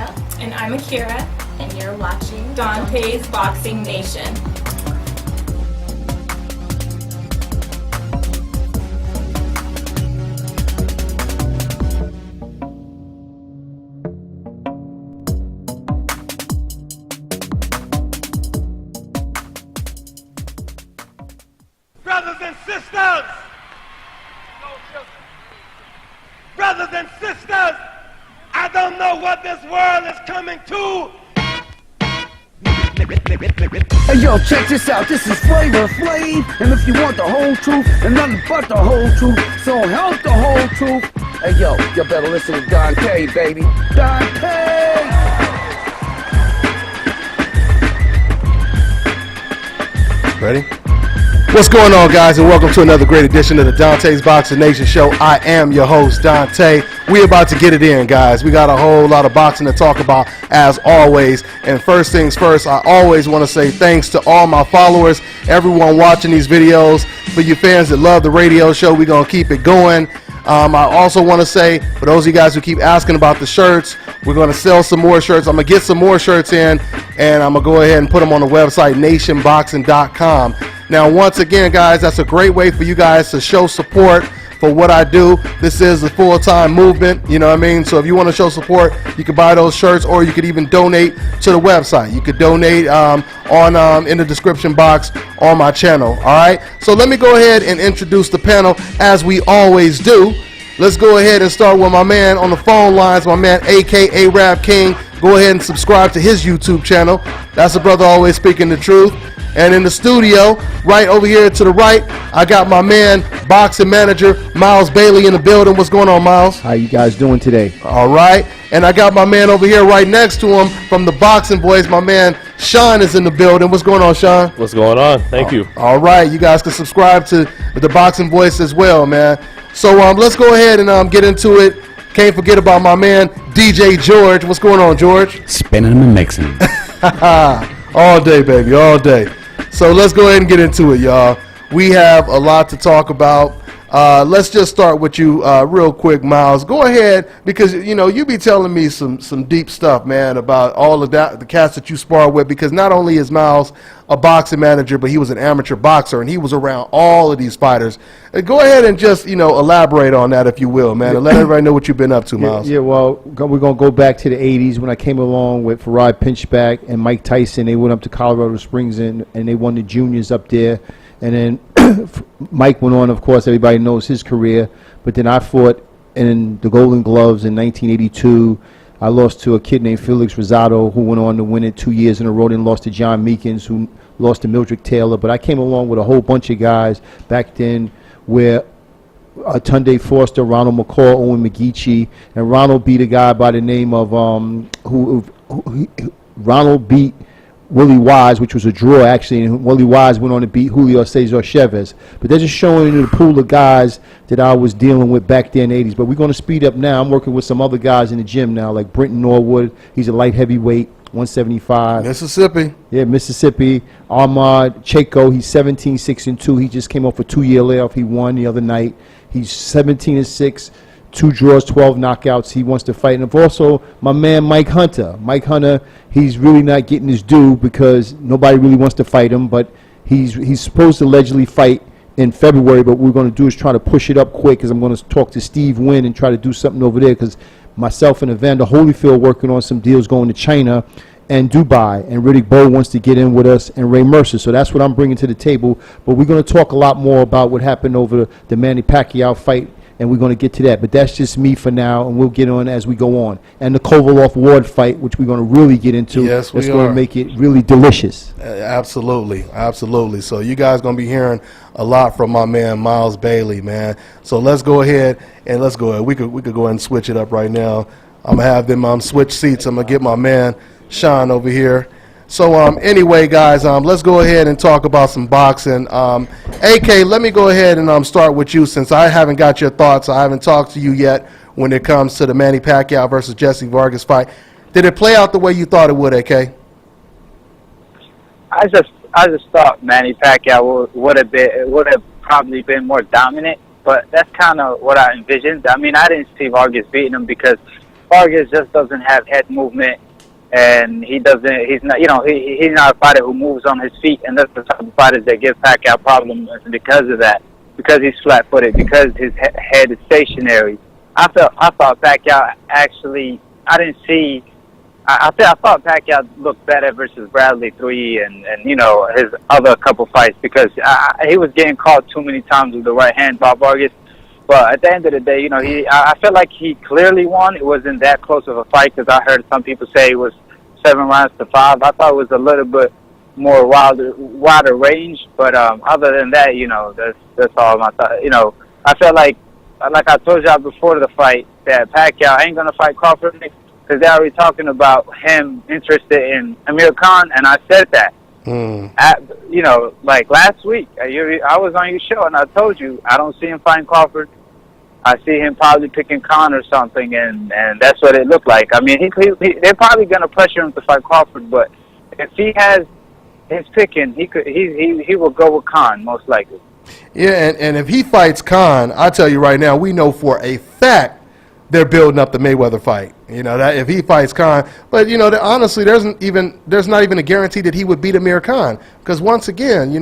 Maya. And I'm Akira. And you're watching Dante's Boxing Nation. Brothers and sisters! Brothers and sisters! I don't know what this world is coming to. Hey yo, check this out, this is Flavor Flav, and if you want the whole truth, and nothing but the whole truth, so help the whole truth. Hey yo, you better listen to Dante, baby. Dante! Ready? What's going on, guys, and welcome to another great edition of the Dante's Boxing Nation Show. I am your host, Dante. We're about to get it in, guys. We got a whole lot of boxing to talk about, as always. And first things first, I always want to say thanks to all my followers, everyone watching these videos. For you fans that love the radio show, we're going to keep it going. I also want to say, for those of you guys who keep asking about the shirts, we're going to sell some more shirts. I'm going to get some more shirts in, and I'm going to go ahead and put them on the website, nationboxing.com. Now, once again, guys, that's a great way for you guys to show support for what I do. This is a full-time movement, you know what I mean? So if you want to show support, you can buy those shirts, or you could even donate to the website. You could donate in the description box on my channel, all right? So let me go ahead and introduce the panel as we always do. Let's go ahead and start with my man on the phone lines, my man A.K.A. Rap King. Go ahead and subscribe to his YouTube channel. That's a brother always speaking the truth. And in the studio, right over here to the right, I got my man, boxing manager, Miles Bailey in the building. What's going on, Miles? How you guys doing today? All right. And I got my man over here right next to him from the Boxing Boys. My man, Sean, is in the building. What's going on, Sean? What's going on? Thank you. All right. You guys can subscribe to the Boxing Voice as well, man. So let's go ahead and get into it. Can't forget about my man, DJ George. What's going on, George? Spinning them and mixing. All day, baby, all day. So let's go ahead and get into it, y'all. We have a lot to talk about. Let's just start with you real quick, Miles. Go ahead, because, you know, you be telling me some deep stuff, man, about all of that, the cats that you spar with, because not only is Miles a boxing manager, but he was an amateur boxer, and he was around all of these fighters. Go ahead and just, you know, elaborate on that, if you will, man, and let everybody know what you've been up to, Miles. Yeah, well, we're going to go back to the 80s when I came along with Farad Pinchback and Mike Tyson. They went up to Colorado Springs, and they won the juniors up there. And then Mike went on, of course, everybody knows his career. But then I fought in the Golden Gloves in 1982. I lost to a kid named Felix Rosado, who went on to win it 2 years in a row, and lost to John Meekins, who lost to Mildred Taylor. But I came along with a whole bunch of guys back then where Tunde Foster, Ronald McCall, Owen McGeechee, and Ronald beat a guy by the name of Ronald beat Willie Wise, which was a draw, actually, and Willie Wise went on to beat Julio Cesar Chavez. But they're just showing you the pool of guys that I was dealing with back then in the 80s. But we're going to speed up now. I'm working with some other guys in the gym now, like Brenton Norwood. He's a light heavyweight, 175. Mississippi. Yeah, Mississippi. Ahmad Chaco, he's 17-6-2. He just came off a 2-year layoff. He won the other night. He's 17-6. 2 draws, 12 knockouts. He wants to fight. And also my man Mike Hunter. Mike Hunter, he's really not getting his due because nobody really wants to fight him. But he's supposed to allegedly fight in February. But what we're going to do is try to push it up quick, because I'm going to talk to Steve Wynn and try to do something over there, because myself and Evander Holyfield working on some deals going to China and Dubai, and Riddick Bowe wants to get in with us, and Ray Mercer. So that's what I'm bringing to the table. But we're going to talk a lot more about what happened over the Manny Pacquiao fight, and we're going to get to that. But that's just me for now, and we'll get on as we go on. And the Kovalev-Ward fight, which we're going to really get into. Yes, we That's are. going to make it really delicious. Absolutely, absolutely. So you guys going to be hearing a lot from my man Miles Bailey, man. So let's go ahead and let's go ahead. We could go ahead and switch it up right now. I'm going to have them switch seats. I'm going to get my man Sean over here. So anyway, guys, let's go ahead and talk about some boxing. AK, let me go ahead and start with you, since I haven't got your thoughts. I haven't talked to you yet when it comes to the Manny Pacquiao versus Jesse Vargas fight. Did it play out the way you thought it would, AK? I just thought Manny Pacquiao would have probably been more dominant, but that's kind of what I envisioned. I mean, I didn't see Vargas beating him because Vargas just doesn't have head movement, and he's not a fighter who moves on his feet, and that's the type of fighters that give Pacquiao problems because of that, because he's flat-footed, because his head is stationary. I thought Pacquiao actually, I thought Pacquiao looked better versus Bradley 3 and his other couple fights, because he was getting caught too many times with the right hand by Vargas. But at the end of the day, I felt like he clearly won. It wasn't that close of a fight, because I heard some people say it was 7 rounds to 5. I thought it was a little bit more wider range. But other than that, that's all my thought. I felt like I told y'all before the fight, that Pacquiao ain't gonna fight Crawford next, because they're already talking about him interested in Amir Khan, and I said that. Like last week, I was on your show, and I told you I don't see him fighting Crawford. I see him probably picking Khan or something, and that's what it looked like. I mean, they're probably going to pressure him to fight Crawford, but if he has his picking, he will go with Khan most likely. Yeah, and if he fights Khan, I tell you right now, we know for a fact they're building up the Mayweather fight. That if he fights Khan, but honestly, there's not even a guarantee that he would beat Amir Khan, because once again,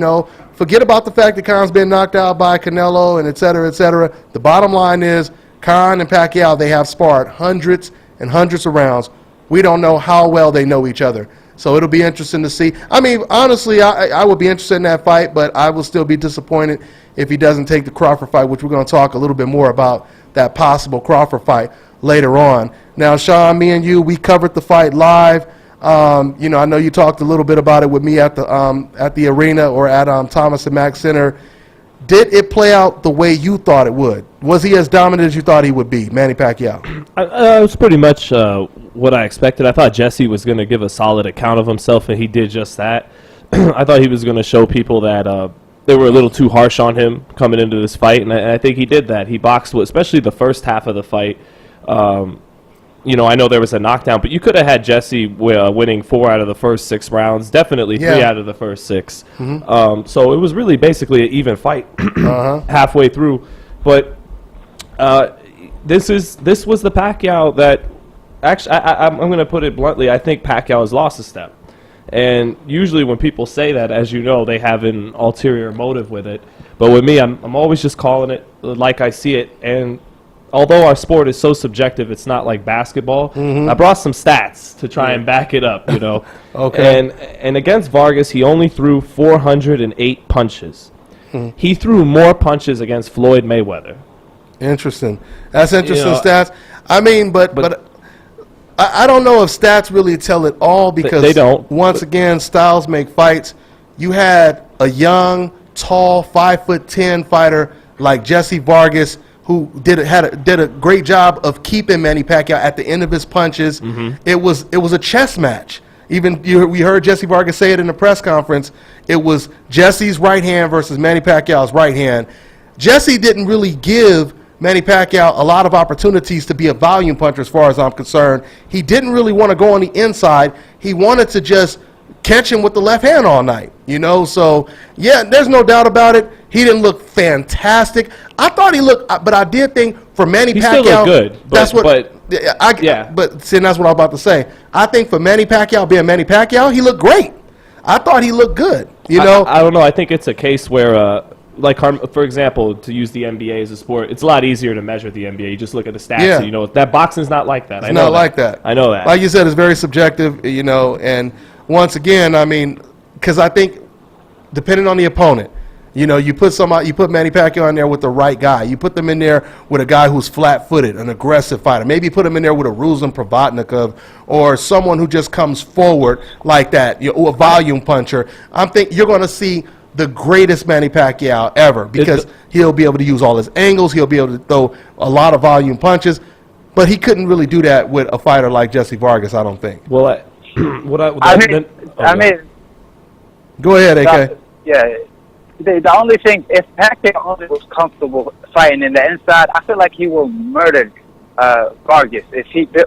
forget about the fact that Khan's been knocked out by Canelo and et cetera, et cetera. The bottom line is Khan and Pacquiao, they have sparred hundreds and hundreds of rounds. We don't know how well they know each other, so it'll be interesting to see. I mean, honestly, I would be interested in that fight, but I will still be disappointed if he doesn't take the Crawford fight, which we're going to talk a little bit more about that possible Crawford fight later on. Now, Sean, me and you, we covered the fight live. I know you talked a little bit about it with me at the arena or at Thomas and Mack Center. Did it play out the way you thought it would? Was he as dominant as you thought he would be, Manny Pacquiao? It was pretty much what I expected. I thought Jesse was going to give a solid account of himself, and he did just that. I thought he was going to show people that they were a little too harsh on him coming into this fight, and I think he did that. He boxed, especially the first half of the fight. I know there was a knockdown, but you could have had Jesse winning 4 out of the first 6 rounds, definitely 3 out of the first 6. Mm-hmm. So it was really basically an even fight halfway through. But this was the Pacquiao that actually, I'm going to put it bluntly, I think Pacquiao has lost a step. And usually when people say that, as you know, they have an ulterior motive with it. But with me, I'm always just calling it like I see it. And although our sport is so subjective, it's not like basketball. Mm-hmm. I brought some stats to try and back it up, Okay. And against Vargas, he only threw 408 punches. He threw more punches against Floyd Mayweather. Interesting. That's interesting stats. I mean, but I don't know if stats really tell it all, because they don't. Once again, styles make fights. You had a young, tall, 5'10" fighter like Jesse Vargas, who did a great job of keeping Manny Pacquiao at the end of his punches. Mm-hmm. It was a chess match. Even we heard Jesse Vargas say it in the press conference. It was Jesse's right hand versus Manny Pacquiao's right hand. Jesse didn't really give Manny Pacquiao a lot of opportunities to be a volume puncher, as far as I'm concerned. He didn't really want to go on the inside. He wanted to just catch him with the left hand all night, So, yeah, there's no doubt about it. He didn't look fantastic. I thought he looked, but I did think for Manny Pacquiao, still looked good. That's what see, that's what I'm about to say. I think for Manny Pacquiao being Manny Pacquiao, he looked great. I thought he looked good. I don't know. I think it's a case where, for example, to use the NBA as a sport, it's a lot easier to measure the NBA. You just look at the stats. Yeah. That boxing's not like that. It's not like that. I know that. Like you said, it's very subjective. And once again, I mean, because I think depending on the opponent, you put Manny Pacquiao in there with the right guy. You put them in there with a guy who's flat-footed, an aggressive fighter. Maybe put him in there with a Ruslan Provodnikov or someone who just comes forward like that, or a volume puncher. I'm thinking you're going to see the greatest Manny Pacquiao ever, because he'll be able to use all his angles. He'll be able to throw a lot of volume punches, but he couldn't really do that with a fighter like Jesse Vargas, I don't think. Well, I mean, go ahead, AK. The only thing, if Pacquiao only was comfortable fighting in the inside, I feel like he will murder Vargas.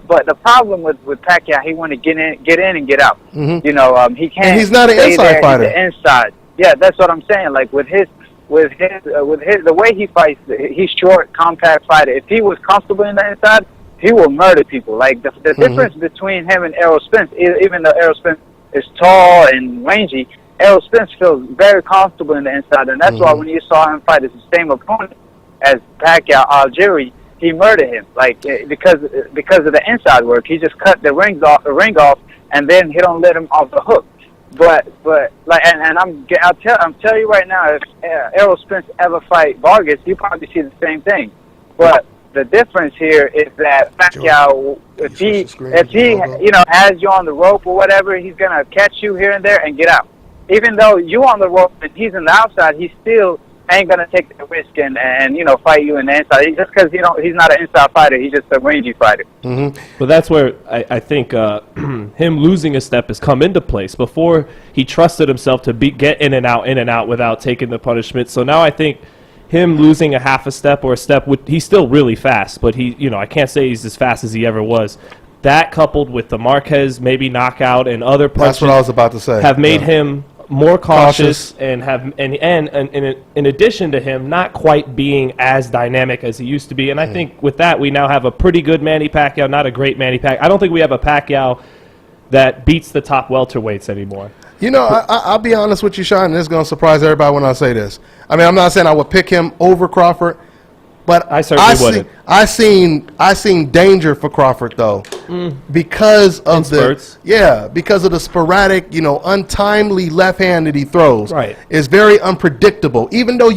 But the problem with Pacquiao, he want to get in and get out. Mm-hmm. He can't. And he's not an inside fighter. The inside. Yeah, that's what I'm saying. Like with the way he fights, he's short, compact fighter. If he was comfortable in the inside, he will murder people. Like the difference between him and Errol Spence, even though Errol Spence is tall and rangy, Errol Spence feels very comfortable in the inside, and that's why when you saw him fight the same opponent as Pacquiao, Algieri, he murdered him. Like because of the inside work, he just cut the ring off, and then he don't let him off the hook. But like, and I'll tell you right now, if Errol Spence ever fight Vargas, you probably see the same thing. But the difference here is that Pacquiao, if he has you on the rope or whatever, he's gonna catch you here and there and get out. Even though you on the rope and he's on the outside, he still ain't gonna take the risk and fight you in the inside. Just because he's not an inside fighter, he's just a rangy fighter. But that's where I think him losing a step has come into place. Before, he trusted himself to get in and out without taking the punishment. So now I think him losing a half a step or a step, he's still really fast, but I can't say he's as fast as he ever was. That coupled with the Marquez maybe knockout and other punches, that's what I was about to say, have made him more cautious and in addition to him not quite being as dynamic as he used to be. And I think with that, we now have a pretty good Manny Pacquiao, not a great Manny Pacquiao. I don't think we have a Pacquiao that beats the top welterweights anymore. I'll be honest with you, Sean, and this is going to surprise everybody when I say this. I mean, I'm not saying I would pick him over Crawford, but I certainly wouldn't. I seen danger for Crawford though, because of because of the sporadic, untimely left hand that he throws. Right, it's very unpredictable. Even though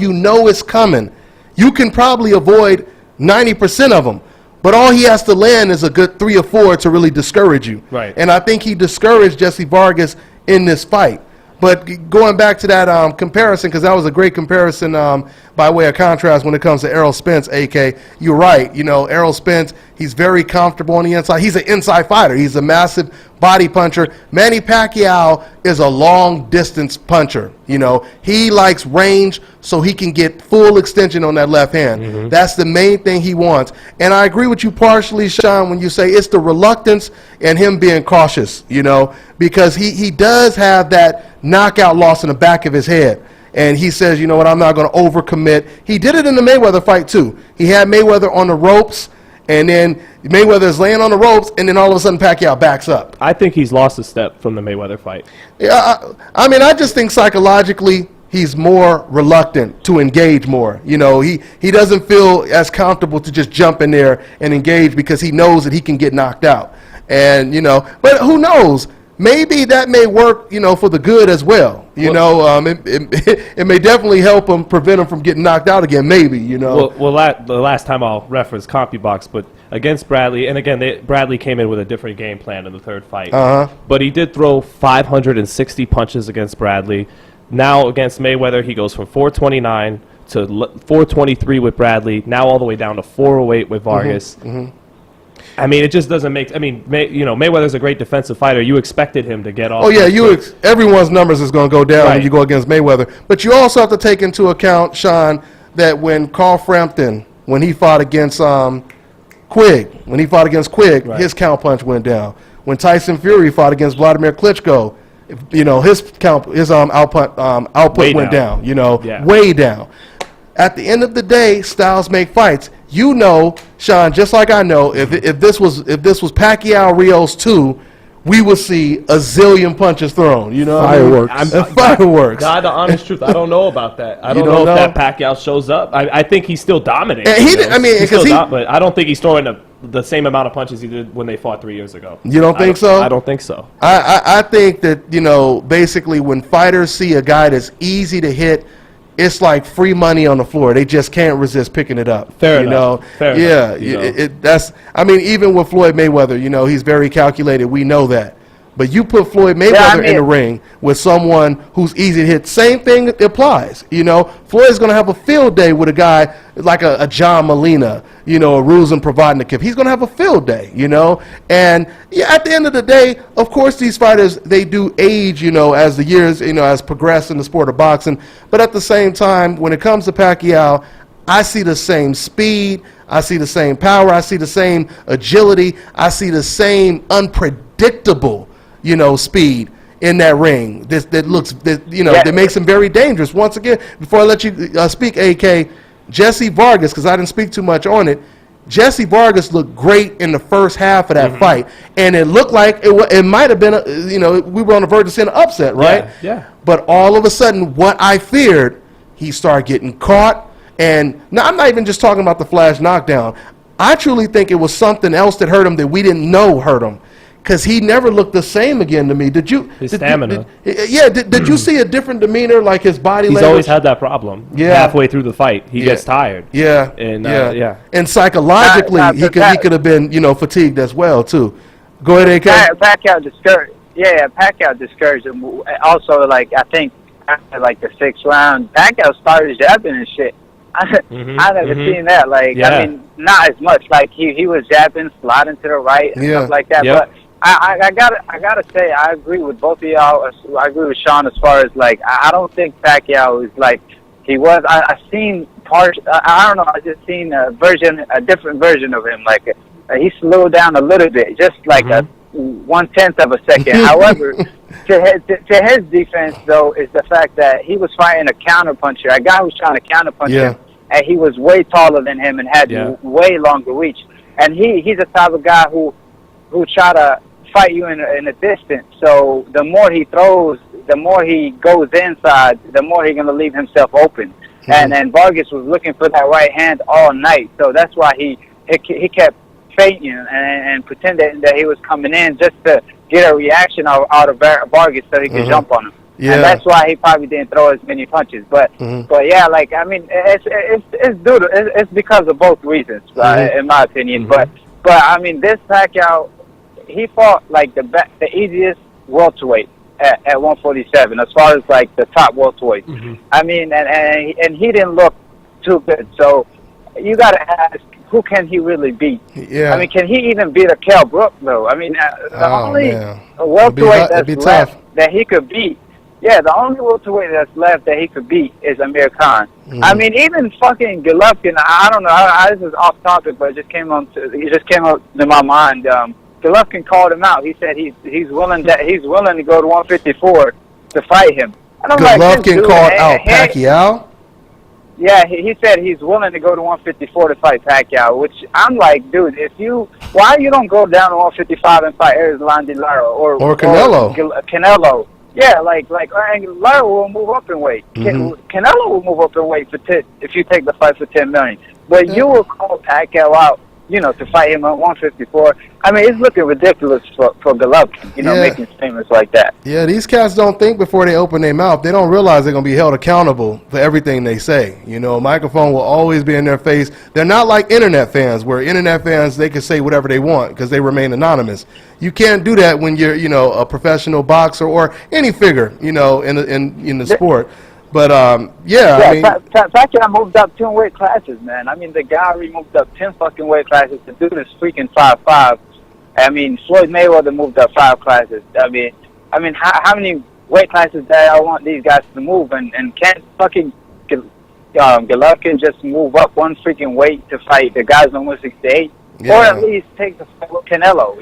it's coming, you can probably avoid 90% of them. But all he has to land is a good 3 or 4 to really discourage you. Right. And I think he discouraged Jesse Vargas in this fight. But going back to that comparison, because that was a great comparison by way of contrast when it comes to Errol Spence, AK, you're right. Errol Spence, he's very comfortable on the inside. He's an inside fighter. He's a massive body puncher. Manny Pacquiao is a long-distance puncher. He likes range so he can get full extension on that left hand. That's the main thing he wants. And I agree with you partially, Sean, when you say it's the reluctance and him being cautious, because he does have that knockout loss in the back of his head. And he says, you know what, I'm not going to overcommit. He did it in the Mayweather fight, too. He had Mayweather on the ropes, and then Mayweather is laying on the ropes, and then all of a sudden Pacquiao backs up. I think he's lost a step from the Mayweather fight. Yeah, I just think psychologically he's more reluctant to engage more. He doesn't feel as comfortable to just jump in there and engage because he knows that he can get knocked out. And, but who knows? Maybe that may work, for the good as well. It may definitely help him, prevent him from getting knocked out again, maybe, Well, the last time I'll reference CompuBox, but against Bradley, and again, Bradley came in with a different game plan in the third fight. But he did throw 560 punches against Bradley. Now against Mayweather, he goes from 429 to 423 with Bradley, now all the way down to 408 with Vargas. I mean, it just doesn't make. I mean, Mayweather's a great defensive fighter. You expected him to get off. Oh yeah, everyone's numbers is going to go down when you go against Mayweather. But you also have to take into account, Sean, that when Carl Frampton, when he fought against Quigg, his count punch went down. When Tyson Fury fought against Vladimir Klitschko, his output went down. Way down. At the end of the day, styles make fights. Sean, just like I know, if this was Pacquiao Rios 2, we would see a zillion punches thrown. Fireworks. Fireworks. God, the honest truth, I don't know about that. I don't know if that Pacquiao shows up. I think he's still dominating. But I don't think he's throwing the same amount of punches he did when they fought 3 years ago. You don't think so? I don't think so. I think that basically when fighters see a guy that's easy to hit, it's like free money on the floor. They just can't resist picking it up. Fair enough. That's. I mean, even with Floyd Mayweather, he's very calculated. We know that. But you put Floyd Mayweather in the ring with someone who's easy to hit. Same thing applies. Floyd's going to have a field day with a guy like a John Molina, a Ruzin Provodnikov. He's going to have a field day, And at the end of the day, of course, these fighters, they do age, as the years, has progressed in the sport of boxing. But at the same time, when it comes to Pacquiao, I see the same speed. I see the same power. I see the same agility. I see the same unpredictable speed in that ring. That makes him very dangerous. Once again, before I let you speak, AK, Jesse Vargas, because I didn't speak too much on it, Jesse Vargas looked great in the first half of that fight, and it looked like it might have been, we were on the verge of seeing an upset, right? Yeah. But all of a sudden, what I feared, he started getting caught. And now I'm not even just talking about the flash knockdown. I truly think it was something else that hurt him that we didn't know hurt him. Because he never looked the same again to me. Did you? His stamina. Did you see a different demeanor, like his body language? He's always had that problem. Yeah. Halfway through the fight, he gets tired. Yeah. And And psychologically, he could have been, fatigued as well too. Go ahead, AK. Pacquiao discouraged. Pacquiao discouraged him. Also, like I think after like the 6th round, Pacquiao started jabbing and shit. I never seen that. Like I mean, not as much. Like he was jabbing, sliding to the right, and stuff like that. But I gotta say, I agree with both of y'all. I agree with Sean as far as like I don't think Pacquiao is like he was. I seen parts. I don't know. I just seen a different version of him. Like he slowed down a little bit, just like a 1/10 of a second. However, to his defense though is the fact that he was fighting a counterpuncher, a guy who was trying to counterpunch him, and he was way taller than him and had way longer reach. And he's the type of guy who try to fight you in a distance. So the more he throws, the more he goes inside, the more he's gonna leave himself open. And Vargas was looking for that right hand all night. So that's why he kept fainting and pretending that he was coming in just to get a reaction out of Vargas so he could jump on him. Yeah. And that's why he probably didn't throw as many punches. But yeah, like I mean, it's because of both reasons, in my opinion. But I mean, this Pacquiao, he fought like the easiest welterweight at 147 as far as like the top welterweight. I mean, and he didn't look too good. So you got to ask, who can he really beat? Yeah. I mean, can he even beat a Kell Brook though? I mean, the only welterweight that's left that he could beat. Yeah, the only welterweight that's left that he could beat is Amir Khan. I mean, even fucking Golovkin. I don't know. This is off topic, but it just came up to my mind. Golovkin called him out. He said he's willing to go to 154 to fight him. Golovkin called out Pacquiao. Yeah, he said he's willing to go to 154 to fight Pacquiao, which I'm like, dude, why you don't go down to 155 and fight Erislandy Lara or Canelo? Canelo. Yeah, like Lara will move up in weight. Canelo will move up in weight if you take the fight for $10 million. But you will call Pacquiao out, to fight him at 154. I mean, it's looking ridiculous for Golovkin, making statements like that. Yeah, these cats don't think before they open their mouth. They don't realize they're going to be held accountable for everything they say. A microphone will always be in their face. They're not like internet fans, where internet fans, they can say whatever they want because they remain anonymous. You can't do that when you're, a professional boxer or any figure, in the sport. But, I mean... Pacquiao moved up 10 weight classes, man. I mean, the guy moved up 10 fucking weight classes to do this freaking 5'5". I mean, Floyd Mayweather moved up 5 classes. I mean, how many weight classes do I want these guys to move? And can't fucking Golovkin just move up one freaking weight to fight the guys on 168? Yeah. Or at least take the fight with Canelo,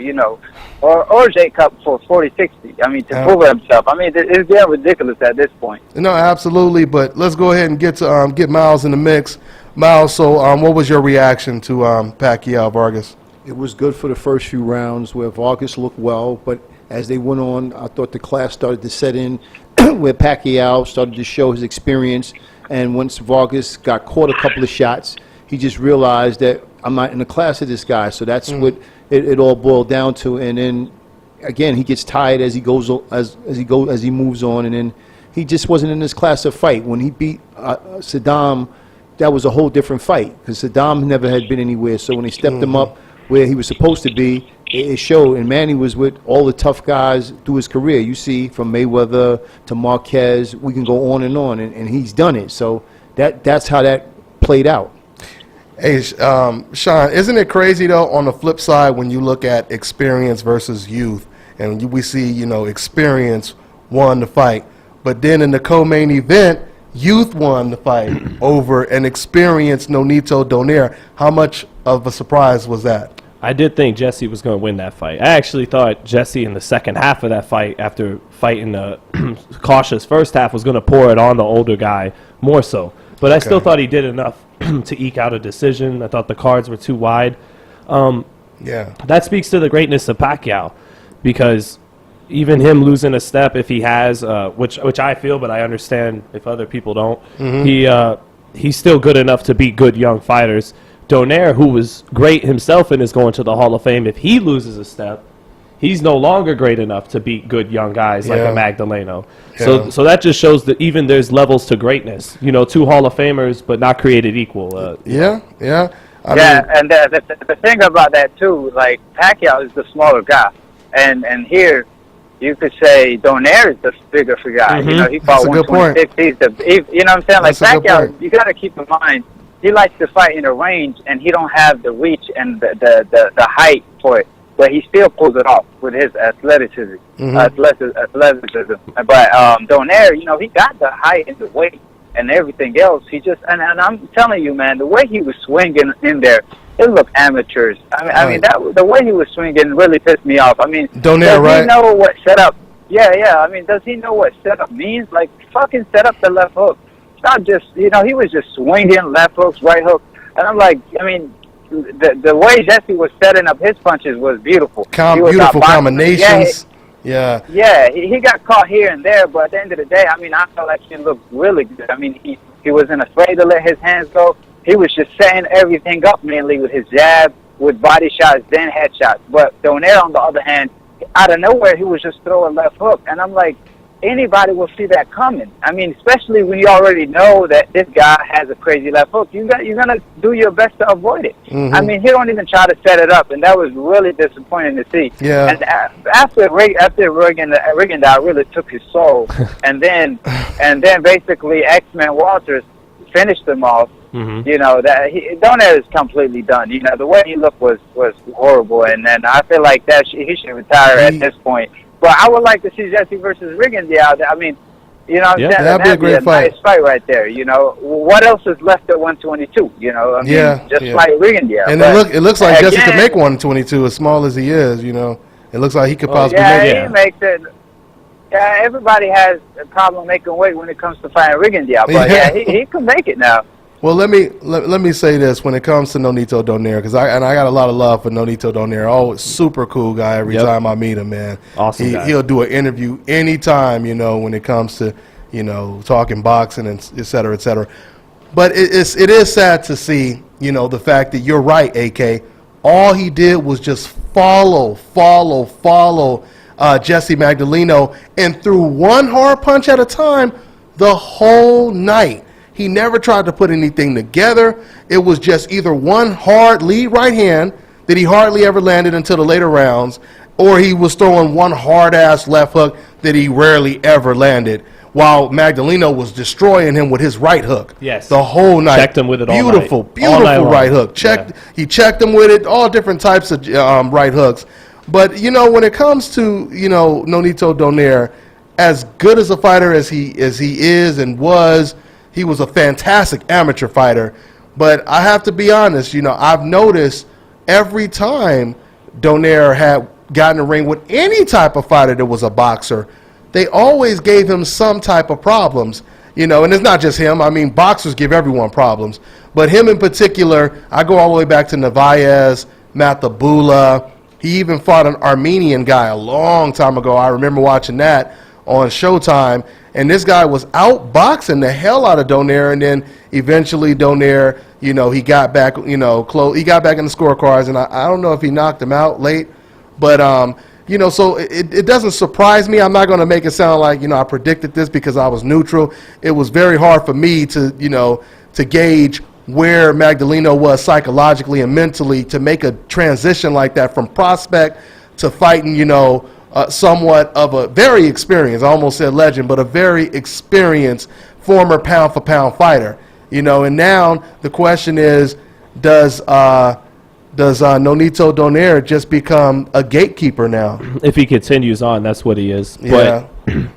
or Jacob for 40-60. I mean, to prove himself. I mean, it's getting ridiculous at this point. No, absolutely. But let's go ahead and get Miles in the mix. Miles, so what was your reaction to Pacquiao Vargas? It was good for the first few rounds where Vargas looked well, but as they went on, I thought the class started to set in where Pacquiao started to show his experience. And once Vargas got caught a couple of shots, he just realized that I'm not in the class of this guy. So that's what it all boiled down to. And then again, he gets tired as he moves on, and then he just wasn't in this class of fight. When he beat Saddam, that was a whole different fight because Saddam never had been anywhere. So when they stepped him up where he was supposed to be, it showed. And Manny was with all the tough guys through his career. You see, from Mayweather to Marquez, we can go on, and he's done it. So that's how that played out. Hey, Sean, isn't it crazy, though, on the flip side, when you look at experience versus youth, and we see, experience won the fight, but then in the co-main event, youth won the fight over an experienced Nonito Donaire. How much of a surprise was that? I did think Jesse was going to win that fight. I actually thought Jesse in the second half of that fight, after fighting the cautious first half, was going to pour it on the older guy more so. but I still thought he did enough to eke out a decision. I thought the cards were too wide. That speaks to the greatness of Pacquiao, because even him losing a step, if he has, which I feel, but I understand if other people don't, he's still good enough to beat good young fighters. Donaire, who was great himself and is going to the Hall of Fame, if he loses a step, he's no longer great enough to beat good young guys like a Magdaleno. So that just shows that even there's levels to greatness. You know, 2 Hall of Famers, but not created equal. And the thing about that too, like Pacquiao is the smaller guy, and here you could say Donaire is the bigger guy. You know, he fought 126. He's you know what I'm saying? Like Pacquiao, you got to keep in mind, he likes to fight in a range, and he don't have the reach and the height for it. But he still pulls it off with his athleticism. But Donaire, you know, he got the height and the weight and everything else. He just and I'm telling you, man, the way he was swinging in there, it looked amateurish. I mean, the way he was swinging really pissed me off. I mean, Donaire, does he know what setup? Yeah. I mean, does he know what setup means? Like, fucking set up the left hook. Not just, you know, he was just swinging left hooks, right hook, and I'm like, I mean, the way Jesse was setting up his punches was beautiful. Beautiful combinations. Yeah. He got caught here and there, but at the end of the day, I mean, I felt like he looked really good. I mean, he wasn't afraid to let his hands go. He was just setting everything up mainly with his jab, with body shots, then headshots. But Donaire, on the other hand, out of nowhere, he was just throwing left hook, and I'm like, anybody will see that coming. I mean, especially when you already know that this guy has a crazy left hook. You're gonna do your best to avoid it. I mean, he don't even try to set it up, and that was really disappointing to see. Yeah. And after Rigondeaux really took his soul, and then basically X-Men Walters finished him off. You know, that Donaire is completely done. You know, the way he looked was horrible, and then I feel like that he should retire at this point. But I would like to see Jesse versus Rigondeaux. I mean, you know, that'd be a great fight. Nice fight right there. You know, what else is left at 122? You know, I mean, just fight Rigondeaux. And it looks like Jesse can make 122, as small as he is. You know, it looks like he could possibly make it. He makes it. Yeah, everybody has a problem making weight when it comes to fighting Rigondeaux, but he can make it now. Well, let me say this when it comes to Nonito Donaire, because I got a lot of love for Nonito Donaire. Oh, super cool guy every time I meet him, man. Awesome guy. He'll do an interview anytime, you know, when it comes to, you know, talking boxing and et cetera, et cetera. But it is sad to see, you know, the fact that you're right, AK. All he did was just follow Jesse Magdaleno, and threw one hard punch at a time the whole night. He never tried to put anything together. It was just either one hard lead right hand that he hardly ever landed until the later rounds, or he was throwing one hard-ass left hook that he rarely ever landed, while Magdaleno was destroying him with his right hook. Yes. The whole night. Checked him with it all night. Beautiful right hook. He checked him with it, all different types of right hooks. But, you know, when it comes to, you know, Nonito Donaire, as good as a fighter as he is and was, he was a fantastic amateur fighter. But I have to be honest, you know, I've noticed every time Donaire had gotten in the ring with any type of fighter that was a boxer, they always gave him some type of problems. You know, and it's not just him. I mean, boxers give everyone problems. But him in particular, I go all the way back to Narvaez, Matabula. He even fought an Armenian guy a long time ago. I remember watching that on Showtime. And this guy was outboxing the hell out of Donaire, and then eventually Donaire, you know, he got back, you know, he got back in the scorecards, and I don't know if he knocked him out late, but you know, so it doesn't surprise me. I'm not going to make it sound like, you know, I predicted this because I was neutral. It was very hard for me to, you know, to gauge where Magdaleno was psychologically and mentally to make a transition like that from prospect to fighting, you know, somewhat of a very experienced, I almost said legend, but a very experienced former pound-for-pound fighter. You know, and now the question is, does Nonito Donaire just become a gatekeeper now? If he continues on, that's what he is. Yeah. But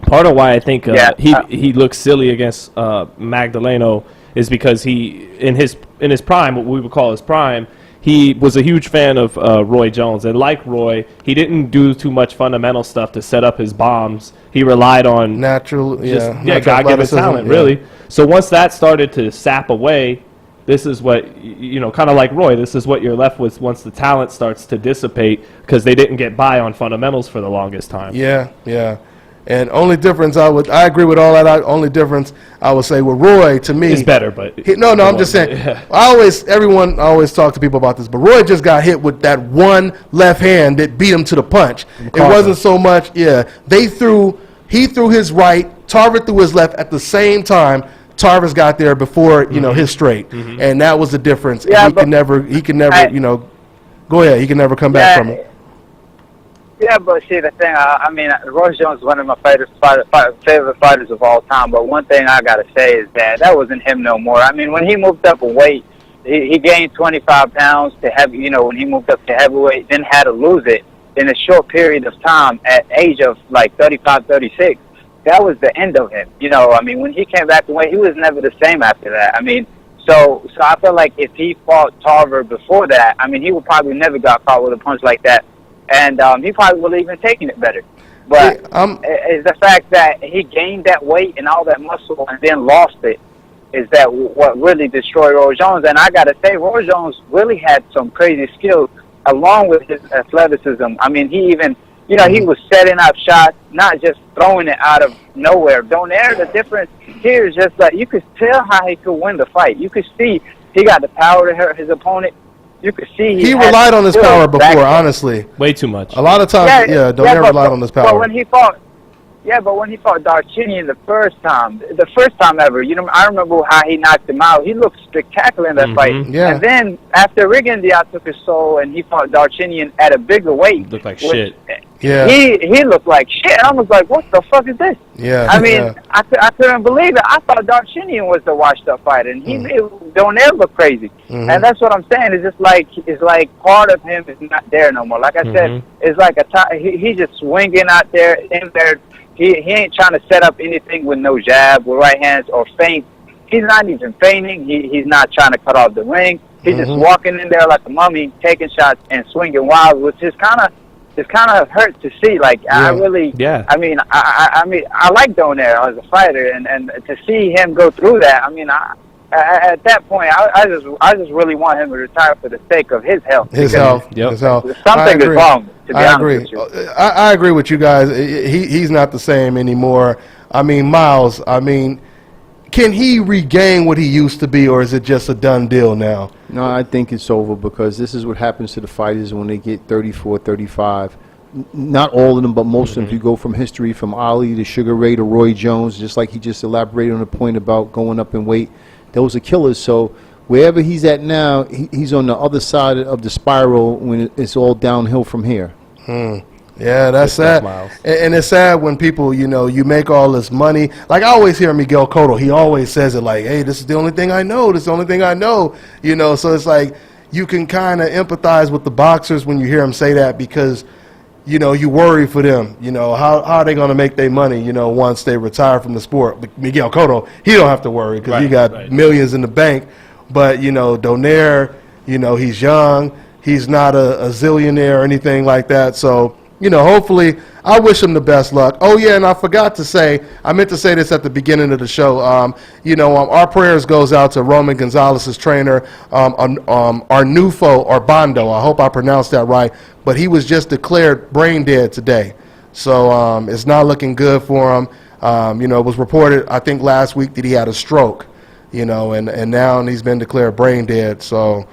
part of why I think he looks silly against Magdaleno is because he, in his prime, what we would call his prime, he was a huge fan of Roy Jones, and like Roy, he didn't do too much fundamental stuff to set up his bombs. He relied on natural God-given athleticism, talent, really. So once that started to sap away, this is what, kind of like Roy, this is what you're left with once the talent starts to dissipate, because they didn't get by on fundamentals for the longest time. Yeah. And only difference I agree with all that. Only difference I would say with Roy, to me, It's better, but I'm just saying. Yeah. Everyone always talk to people about this, but Roy just got hit with that one left hand that beat him to the punch. It wasn't so much. Yeah, he threw his right, Tarver threw his left at the same time. Tarver's got there before his straight, and that was the difference. Yeah, he can never go ahead. He can never come back from it. Yeah, but see, the thing, Roy Jones is one of my favorite fighters of all time, but one thing I got to say is that wasn't him no more. I mean, when he moved up a weight, he gained 25 pounds to heavy, when he moved up to heavyweight, then had to lose it in a short period of time at age of like 35, 36. That was the end of him. When he came back to weight, he was never the same after that. So I feel like if he fought Tarver before that, he would probably never got caught with a punch like that. And he probably would have even taken it better. But it's the fact that he gained that weight and all that muscle and then lost it is that what really destroyed Roy Jones. And I got to say, Roy Jones really had some crazy skills along with his athleticism. He even, he was setting up shots, not just throwing it out of nowhere. Donaire, the difference here is just that you could tell how he could win the fight. You could see he got the power to hurt his opponent. You could see he relied on his power before, honestly. Way too much. A lot of times, Donaire relied on his power. But when he fought Darchinian the first time ever, I remember how he knocked him out. He looked spectacular in that fight. Yeah. And then after Rigondeaux took his soul and he fought Darchinian at a bigger weight. Looked like shit. Yeah. He looked like shit. I was like, what the fuck is this? Yeah. I couldn't believe it. I thought Darchinian was the washed up fighter, and he made Donaire look crazy. And that's what I'm saying. It's like part of him is not there no more. Like I said, it's like he's just swinging out there in there. He ain't trying to set up anything with no jab, with right hands, or feint. He's not even feinting. He's not trying to cut off the ring. He's just walking in there like a mummy, taking shots and swinging wild, which is kind of hurt to see. Like I like Donaire as a fighter, and to see him go through that. At that point, I just really want him to retire for the sake of his health. His health. Something is wrong. To be honest with you. I agree with you guys. He's not the same anymore. Miles. Can he regain what he used to be, or is it just a done deal now? No, I think it's over, because this is what happens to the fighters when they get 34, 35. Not all of them, but most of them. If you go from history, from Ali to Sugar Ray to Roy Jones, just like he just elaborated on the point about going up in weight, those are killers. So wherever he's at now, he's on the other side of the spiral when it's all downhill from here. Yeah, that's sad. And it's sad when people, you make all this money. Like I always hear Miguel Cotto. He always says it like, hey, this is the only thing I know. This is the only thing I know. So it's like you can kind of empathize with the boxers when you hear him say that, because, you worry for them. How are they going to make their money, once they retire from the sport? But Miguel Cotto, he don't have to worry, because he got millions in the bank. But, Donaire, he's young. He's not a zillionaire or anything like that. So, hopefully, I wish him the best luck. Oh, yeah, and I forgot to say, I meant to say this at the beginning of the show. Our prayers goes out to Roman Gonzalez's trainer, Arnulfo Urbano. I hope I pronounced that right. But he was just declared brain dead today. So it's not looking good for him. It was reported, I think, last week that he had a stroke, and now he's been declared brain dead. So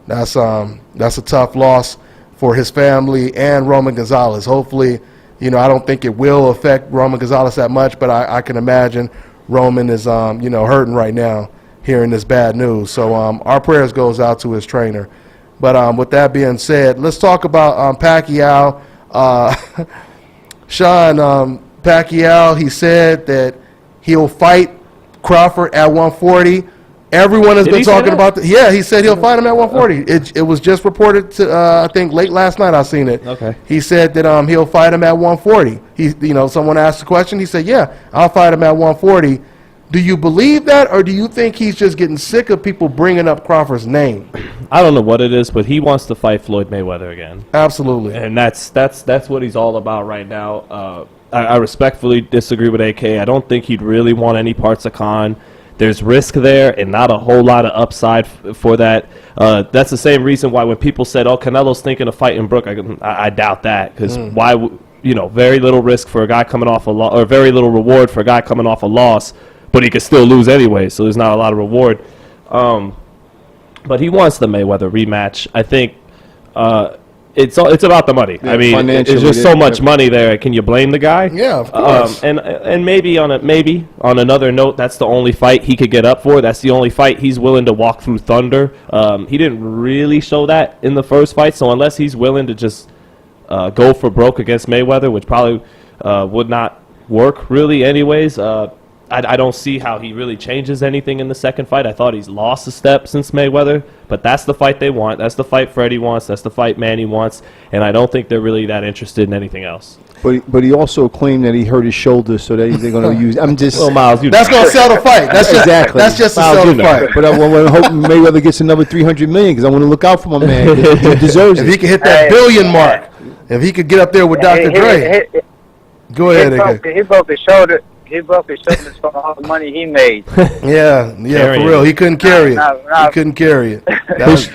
that's a tough loss for his family and Roman Gonzalez. Hopefully, I don't think it will affect Roman Gonzalez that much, but I can imagine Roman is, hurting right now hearing this bad news. So our prayers goes out to his trainer. But with that being said, let's talk about Pacquiao. Sean, Pacquiao, he said that he'll fight Crawford at 140. Everyone has been talking about that. Yeah, he said he'll fight him at 140. It was just reported to I think late last night. I seen it. Okay. He said that he'll fight him at 140. Someone asked the question. He said, "Yeah, I'll fight him at 140." Do you believe that, or do you think he's just getting sick of people bringing up Crawford's name? I don't know what it is, but he wants to fight Floyd Mayweather again. Absolutely. And that's what he's all about right now. I respectfully disagree with AK. I don't think he'd really want any parts of Khan. There's risk there and not a whole lot of upside for that. That's the same reason why when people said, "Oh, Canelo's thinking of fighting Brook," I doubt that, because why? Very little risk for a guy coming off a loss, or very little reward for a guy coming off a loss, but he could still lose anyway. So there's not a lot of reward. But he wants the Mayweather rematch. I think it's about the money. Yeah, I mean, there's just so much money there. Can you blame the guy? Yeah, of course. And maybe on another note, that's the only fight he could get up for. That's the only fight he's willing to walk through thunder. He didn't really show that in the first fight. So unless he's willing to just go for broke against Mayweather, which probably would not work really anyways, I don't see how he really changes anything in the second fight. I thought he's lost a step since Mayweather, but that's the fight they want. That's the fight Freddie wants. That's the fight Manny wants, and I don't think they're really that interested in anything else. But he also claimed that he hurt his shoulder, so that they're going to use. I'm just. Well, Miles, That's going to sell the fight. That's exactly. That's just to Miles, sell you the know. fight. But I want to hope Mayweather gets another $300 million, because I want to look out for my man. He deserves If it. he could hit that billion mark, if he could get up there with Dr. Dre. Go ahead, AK. He broke his shoulder. He broke his shoulders from all the money he made. Yeah, Carrying for real. He couldn't carry it. No. He couldn't carry it.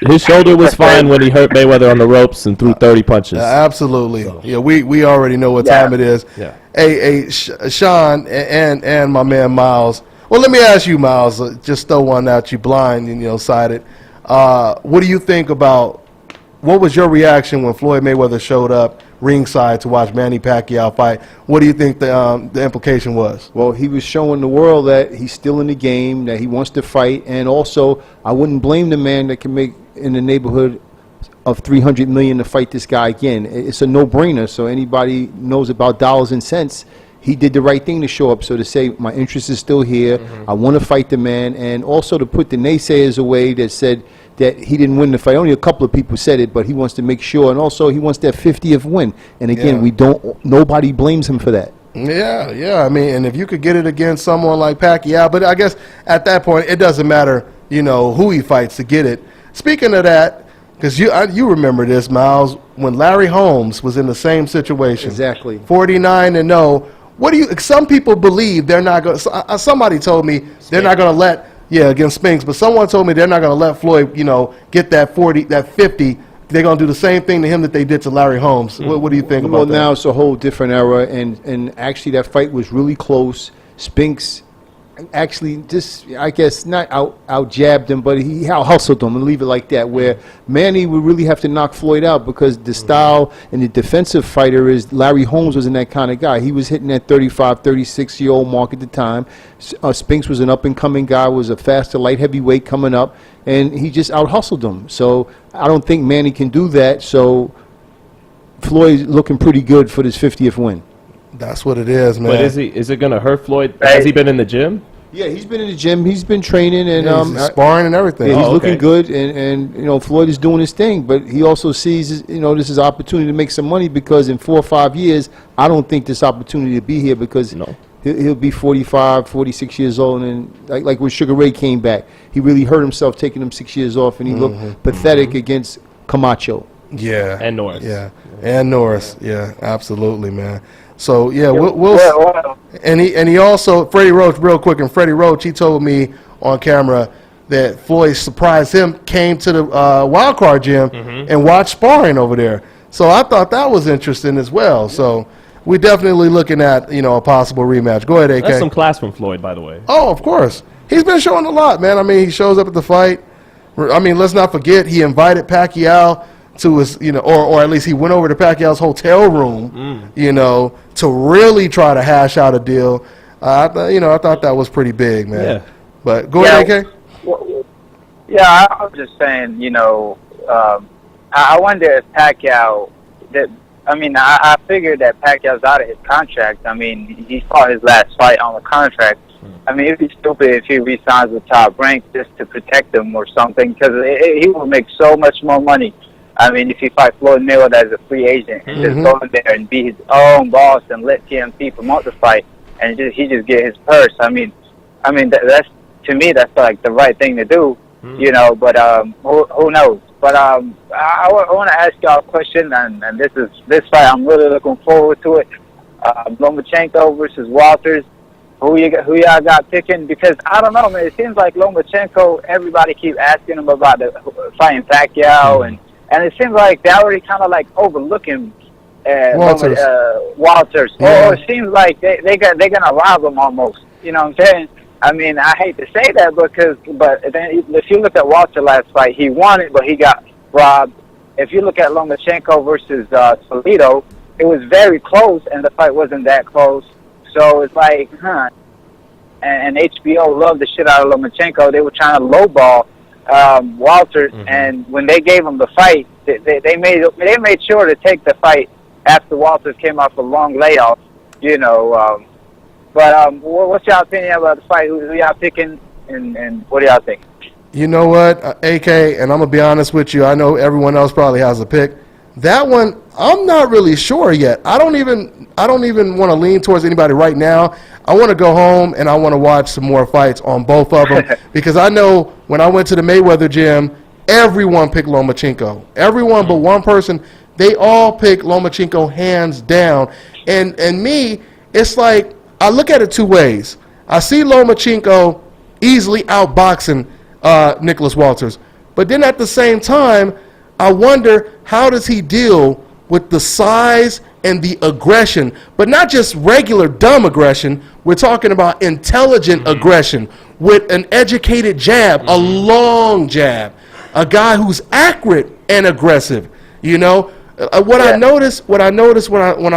His shoulder was fine when he hurt Mayweather on the ropes and threw 30 punches. Absolutely. So. Yeah, we already know what time it is. Yeah. Hey, Sean and my man Miles. Well, let me ask you, Miles. Just throw one at you, blind and sighted. What do you think about? What was your reaction when Floyd Mayweather showed up ringside to watch Manny Pacquiao fight? What do you think the implication was? Well, he was showing the world that he's still in the game, that he wants to fight, and also I wouldn't blame the man that can make in the neighborhood of $300 million to fight this guy again. It's a no-brainer. So anybody knows about dollars and cents, he did the right thing to show up. So to say my interest is still here, I want to fight the man, and also to put the naysayers away that said that he didn't win the fight. Only a couple of people said it, but he wants to make sure, and also he wants that 50th win. And again, nobody blames him for that. Yeah. I mean, and if you could get it against someone like Pacquiao, but I guess at that point it doesn't matter, who he fights to get it. Speaking of that, because you remember this, Miles, when Larry Holmes was in the same situation. Exactly. 49-0. What do you? Some people believe they're not going. Somebody told me they're not going to let. Yeah, against Spinks, but someone told me they're not going to let Floyd, get that 40, that 50. They're going to do the same thing to him that they did to Larry Holmes. What do you think about that? Well, now it's a whole different era, and actually that fight was really close. Spinks actually just, I guess, not out jabbed him, but he out hustled him, and leave it like that, where Manny would really have to knock Floyd out, because the style and the defensive fighter is Larry Holmes wasn't that kind of guy. He was hitting that 35, 36-year-old mark at the time. Spinks was an up-and-coming guy, was a faster light heavyweight coming up, and he just out hustled him. So I don't think Manny can do that. So Floyd's looking pretty good for this 50th win. That's what it is, man. But is it going to hurt Floyd? Has he been in the gym? Yeah, he's been in the gym. He's been training and he's sparring and everything. Yeah, he's looking good, and Floyd is doing his thing. But he also sees this is an opportunity to make some money, because in 4 or 5 years, I don't think this opportunity to be here, because he'll be 45, 46 years old, and like when Sugar Ray came back, he really hurt himself taking them 6 years off, and he looked pathetic against Camacho. Yeah, and Norris. Yeah, and Norris. Yeah, absolutely, man. So yeah, we'll and he also Freddie Roach, real quick, and Freddie Roach, he told me on camera that Floyd surprised him, came to the wild card gym and watched sparring over there. So I thought that was interesting as well. So we're definitely looking at a possible rematch. Go ahead, AK. That's some class from Floyd, by the way. Oh, of course, he's been showing a lot, man. I mean, he shows up at the fight. I mean, let's not forget he invited Pacquiao to his, or at least he went over to Pacquiao's hotel room, to really try to hash out a deal. I thought that was pretty big, man. Yeah. But go ahead, AK. Yeah, I was just saying, I wonder if Pacquiao, I figured that Pacquiao's out of his contract. I mean, he fought his last fight on the contract. I mean, it'd be stupid if he re-signs with Top Rank just to protect him or something, because he will make so much more money. I mean, if he fight Floyd Mayweather as a free agent and just go in there and be his own boss and let TMP promote the fight, and he just get his purse. I mean, I mean, that's to me, that's like the right thing to do, you know. But who knows? But I want to ask y'all a question, and this fight, I'm really looking forward to it. Lomachenko versus Walters. Who y'all got picking? Because I don't know, man. It seems like Lomachenko. Everybody keep asking him about fighting Pacquiao, and it seems like they already kind of like overlooking Walters. Yeah. Or it seems like they're gonna rob him almost. You know what I'm saying? I mean, I hate to say that but then if you look at Walter last fight, he won it, but he got robbed. If you look at Lomachenko versus Toledo, it was very close, and the fight wasn't that close. So it's like, and HBO loved the shit out of Lomachenko. They were trying to lowball Walters, and when they gave him the fight, they made sure to take the fight after Walters came off a long layoff, you know. But what's y'all opinion about the fight? Who y'all picking, and what do y'all think? You know what, AK, and I'm gonna be honest with you. I know everyone else probably has a pick. That one, I'm not really sure yet. I don't even want to lean towards anybody right now. I want to go home and I want to watch some more fights on both of them because I know when I went to the Mayweather gym, everyone picked Lomachenko. Everyone but one person, they all picked Lomachenko hands down. And me, it's like I look at it two ways. I see Lomachenko easily outboxing Nicholas Walters, but then at the same time, I wonder how does he deal with the size and the aggression, but not just regular dumb aggression. We're talking about intelligent aggression with an educated jab, a long jab, a guy who's accurate and aggressive. You know, what I noticed when I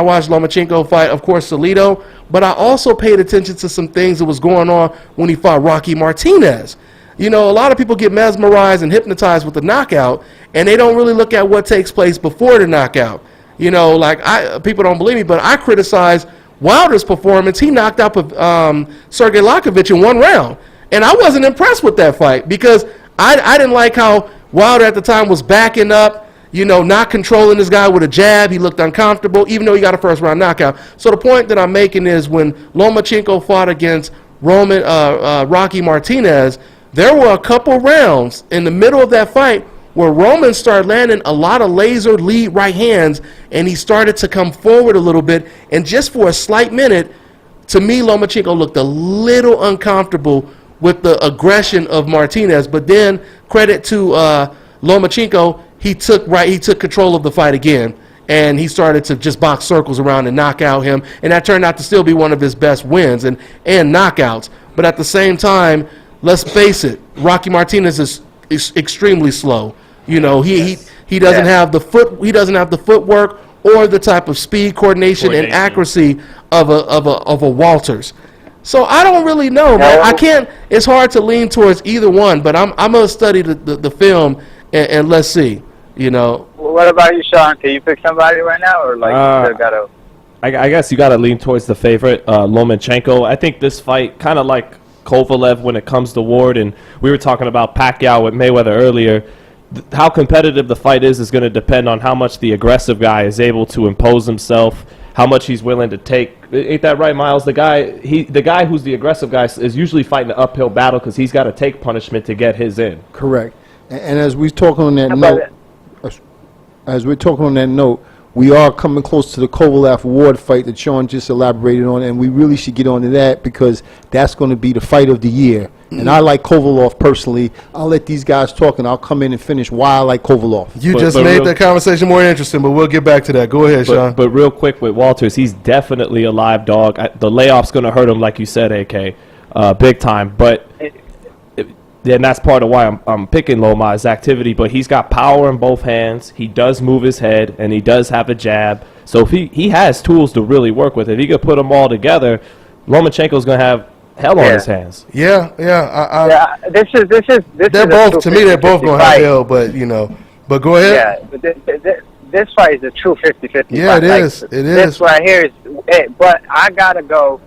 watched Lomachenko fight, of course, Toledo, but I also paid attention to some things that was going on when he fought Rocky Martinez. You know, a lot of people get mesmerized and hypnotized with the knockout, and they don't really look at what takes place before the knockout. You know, like people don't believe me, but I criticize Wilder's performance. He knocked out Sergey Lakovich in one round, and I wasn't impressed with that fight because I didn't like how Wilder at the time was backing up, you know, not controlling this guy with a jab. He looked uncomfortable, even though he got a first-round knockout. So the point that I'm making is when Lomachenko fought against Rocky Martinez, there were a couple rounds in the middle of that fight where Roman started landing a lot of laser lead right hands, and he started to come forward a little bit. And just for a slight minute, to me, Lomachenko looked a little uncomfortable with the aggression of Martinez. But then, credit to Lomachenko, he took control of the fight again, and he started to just box circles around and knock out him. And that turned out to still be one of his best wins and knockouts. But at the same time, let's face it, Rocky Martinez is extremely slow. You know, he doesn't have the footwork or the type of speed, coordination. And accuracy of a Walters. So I don't really know, man. I can't. It's hard to lean towards either one, but I'm gonna study the film and let's see. You know. Well, what about you, Sean? Can you pick somebody right now, or like you still gotta? I guess you gotta lean towards the favorite, Lomachenko. I think this fight kind of like Kovalev when it comes to Ward, and we were talking about Pacquiao with Mayweather earlier. How competitive the fight is going to depend on how much the aggressive guy is able to impose himself, how much he's willing to take. Ain't that right, Miles? The guy who's the aggressive guy is usually fighting an uphill battle because he's got to take punishment to get his in. Correct. And as we're talking on that note, we are coming close to the Kovalev Ward fight that Sean just elaborated on, and we really should get on to that because that's going to be the fight of the year. And I like Kovalev personally. I'll let these guys talk, and I'll come in and finish why I like Kovalev. You just made the conversation more interesting, but we'll get back to that. Go ahead, Sean. But real quick with Walters, he's definitely a live dog. The layoff's going to hurt him, like you said, AK, big time. But then that's part of why I'm picking Loma, his activity. But he's got power in both hands. He does move his head, and he does have a jab. So if he has tools to really work with. If he could put them all together, Lomachenko's going to have hell on his hands. Yeah. This is they're both, to me, they're both going to have hell, but, you know. But go ahead. Yeah, but this fight is a true 50-50 yeah, fight. It is. This right here is it. But I gotta go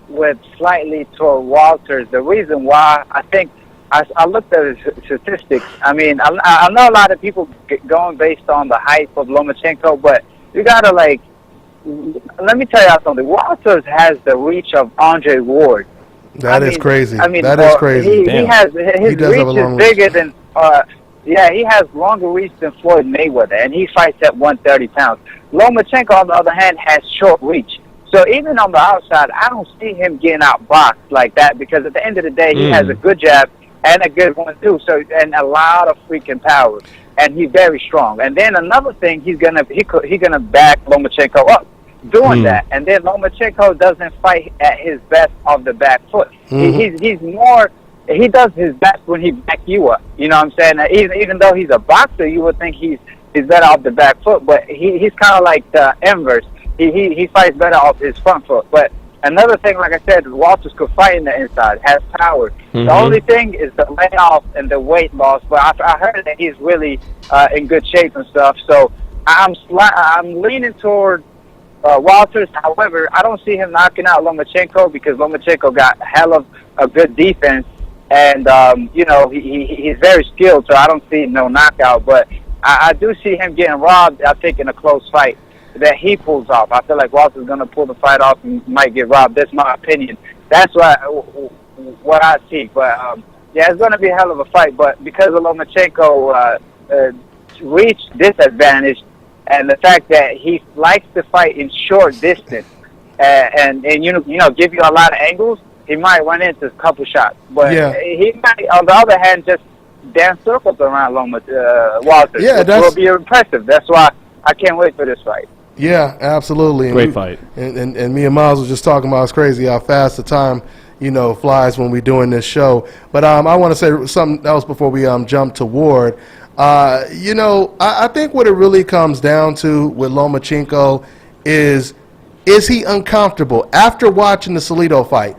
with slightly toward Walters. The reason why, I think, I looked at the statistics. I mean, I know a lot of people going based on the hype of Lomachenko, but you gotta, like, let me tell you something. Walters has the reach of Andre Ward. That is crazy. I mean, that is crazy. He has his does have a reach long is bigger than. Yeah, he has longer reach than Floyd Mayweather, and he fights at 130 pounds. Lomachenko, on the other hand, has short reach. So even on the outside, I don't see him getting outboxed like that because at the end of the day, he has a good jab and a good one too. So and a lot of freaking power, and he's very strong. And then another thing, he's gonna back Lomachenko up doing that. And then Lomachenko doesn't fight at his best off the back foot. He's more. He does his best when he back you up. You know what I'm saying? Even though he's a boxer, you would think he's better off the back foot, but he's kind of like the inverse. He fights better off his front foot. But another thing, like I said, Walters could fight in the inside, has power. The only thing is the layoff and the weight loss. But I heard that he's really in good shape and stuff. So I'm leaning toward Walters. However, I don't see him knocking out Lomachenko because Lomachenko got a hell of a good defense. And, you know, he's very skilled, so I don't see no knockout. But I do see him getting robbed, I think, in a close fight that he pulls off. I feel like Walter's going to pull the fight off and might get robbed. That's my opinion. That's what I see. But, yeah, it's going to be a hell of a fight. But because of Lomachenko reach disadvantage and the fact that he likes to fight in short distance and you know, give you a lot of angles, he might run into a couple shots, but he might, on the other hand, just dance circles around Walters. Yeah, which will be impressive. That's why I can't wait for this fight. Yeah, absolutely. Great fight. And me and Miles was just talking about it's crazy how fast the time, you know, flies when we're doing this show. But I want to say something else before we jump to Ward. You know, I think what it really comes down to with Lomachenko is he uncomfortable after watching the Salido fight?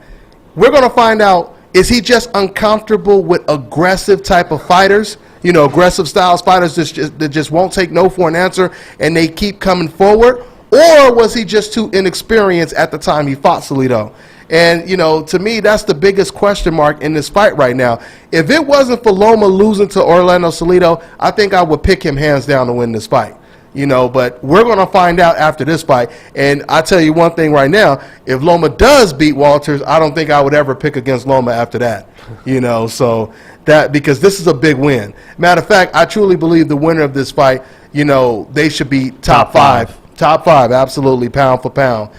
We're going to find out, is he just uncomfortable with aggressive type of fighters? You know, aggressive styles fighters that just won't take no for an answer and they keep coming forward? Or was he just too inexperienced at the time he fought Salido? And, you know, to me, that's the biggest question mark in this fight right now. If it wasn't for Loma losing to Orlando Salido, I think I would pick him hands down to win this fight. You know, but we're going to find out after this fight. And I tell you one thing right now, if Loma does beat Walters, I don't think I would ever pick against Loma after that. You know, so that because this is a big win. Matter of fact, I truly believe the winner of this fight, you know, they should be top five. Top five, absolutely, pound for pound.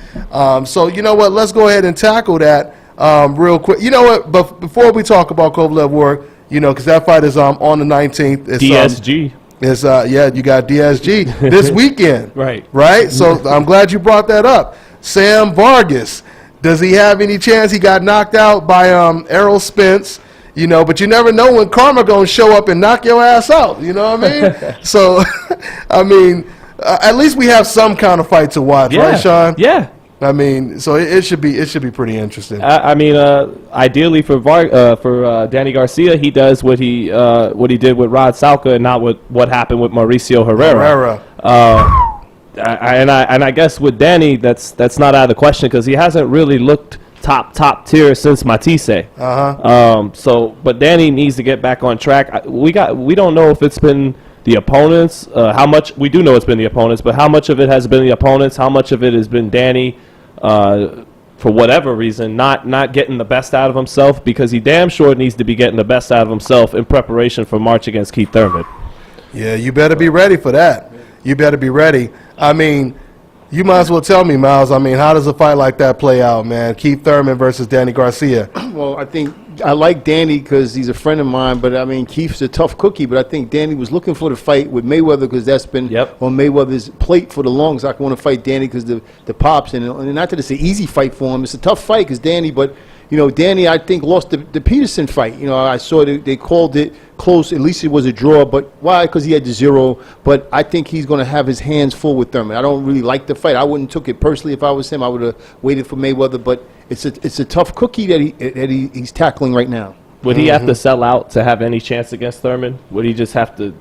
So, you know what, let's go ahead and tackle that real quick. You know what, but before we talk about Kovalev Ward, you know, because that fight is on the 19th. It's, DSG. It's you got DSG this weekend. Right? So I'm glad you brought that up. Sam Vargas, does he have any chance? He got knocked out by Errol Spence, you know, but you never know when karma going to show up and knock your ass out, you know what I mean? So, I mean, at least we have some kind of fight to watch, right, Sean? Yeah. I mean, so it should be pretty interesting. I mean, ideally for Danny Garcia, he does what he did with Rod Salka and not what happened with Mauricio Herrera. And I guess with Danny, that's not out of the question because he hasn't really looked top tier since Matisse. So, but Danny needs to get back on track. We don't know if it's been the opponents. How much we do know it's been the opponents, but how much of it has been the opponents? How much of it has been Danny? For whatever reason, not getting the best out of himself because he damn sure needs to be getting the best out of himself in preparation for March against Keith Thurman. Yeah, you better be ready for that. You better be ready. I mean, you might as well tell me, Miles. I mean, how does a fight like that play out, man? Keith Thurman versus Danny Garcia. Well, I think I like Danny because he's a friend of mine, but I mean, Keith's a tough cookie. But I think Danny was looking for the fight with Mayweather because that's been on Mayweather's plate for the longest. I want to fight Danny because the pops and not that it's an easy fight for him. It's a tough fight because Danny, but you know, Danny I think lost the Peterson fight. You know, I saw they called it close. At least it was a draw. But why? Because he had the 0. But I think he's going to have his hands full with Thurman. I don't really like the fight. I wouldn't took it personally if I was him. I would have waited for Mayweather. But it's a tough cookie that he's tackling right now. Would he have to sell out to have any chance against Thurman? Would he just have to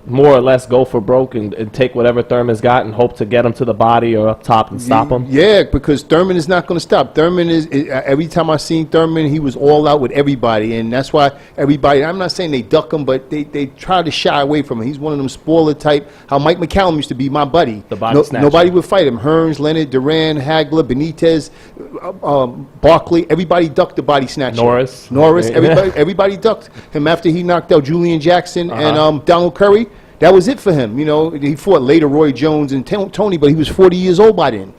more or less go for broke and take whatever Thurman's got and hope to get him to the body or up top and stop him? Yeah, because Thurman is not going to stop. Thurman is every time I seen Thurman, he was all out with everybody, and that's why everybody. I'm not saying they duck him, but they try to shy away from him. He's one of them spoiler type. How Mike McCallum used to be my buddy. The body snatcher. Nobody would fight him. Hearns, Leonard, Duran, Hagler, Benitez, Barkley. Everybody ducked the body snatcher. Norris. Everybody ducked him after he knocked out Julian Jackson and Donald Curry. That was it for him. He fought later Roy Jones and Tony, but he was 40 years old by then.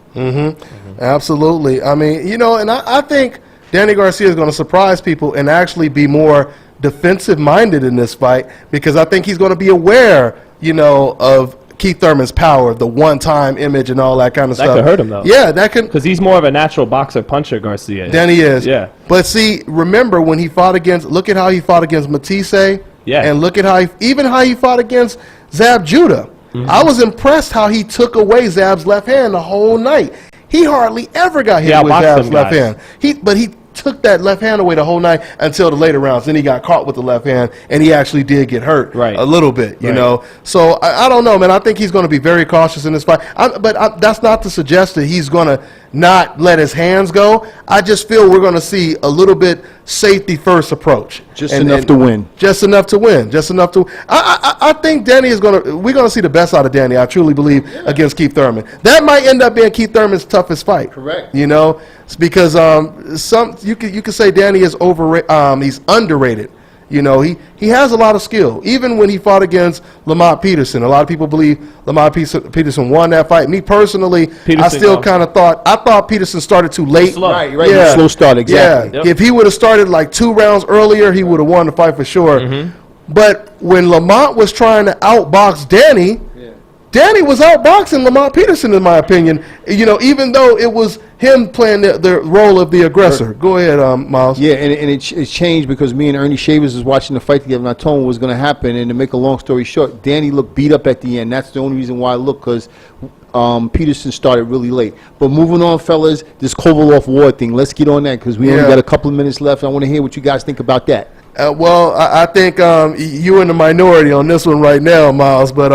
Absolutely. I mean, and I think Danny Garcia is going to surprise people and actually be more defensive-minded in this fight because I think he's going to be aware, of Keith Thurman's power, the one-time image and all that kind of stuff. That could hurt him, though. Yeah, that could. Because he's more of a natural boxer puncher, Garcia. Than he is. Yeah. But see, remember when he fought look at how he fought against Matisse. Yeah. And look at how he fought against Zab Judah. I was impressed how he took away Zab's left hand the whole night. He hardly ever got hit with Zab's left hand. But he took that left hand away the whole night until the later rounds. Then he got caught with the left hand, and he actually did get hurt a little bit, you know. So I don't know, man. I think he's going to be very cautious in this fight. But that's not to suggest that he's going to not let his hands go. I just feel we're going to see a little bit safety-first approach. Just enough to win. Just enough to win. Just enough to. I think Danny is going to. We're going to see the best out of Danny. I truly believe against Keith Thurman. That might end up being Keith Thurman's toughest fight. Correct. It's because you could say Danny is he's underrated. He has a lot of skill. Even when he fought against Lamont Peterson, a lot of people believe Lamont Peterson won that fight. Me personally, I still kind of thought Peterson started too late. Slow. Right. Yeah. Slow start, exactly. Yeah. Yep. If he would have started like 2 rounds earlier, he would have won the fight for sure. But when Lamont was trying to outbox Danny, Danny was outboxing Lamont Peterson, in my opinion. Even though it was him playing the role of the aggressor. Go ahead, Miles. Yeah, and it's changed because me and Ernie Shavers was watching the fight together, and I told him what was going to happen. And to make a long story short, Danny looked beat up at the end. That's the only reason why I looked, because Peterson started really late. But moving on, fellas, this Kovalov war thing. Let's get on that because we only got a couple of minutes left. I want to hear what you guys think about that. I think you're in the minority on this one right now, Miles, but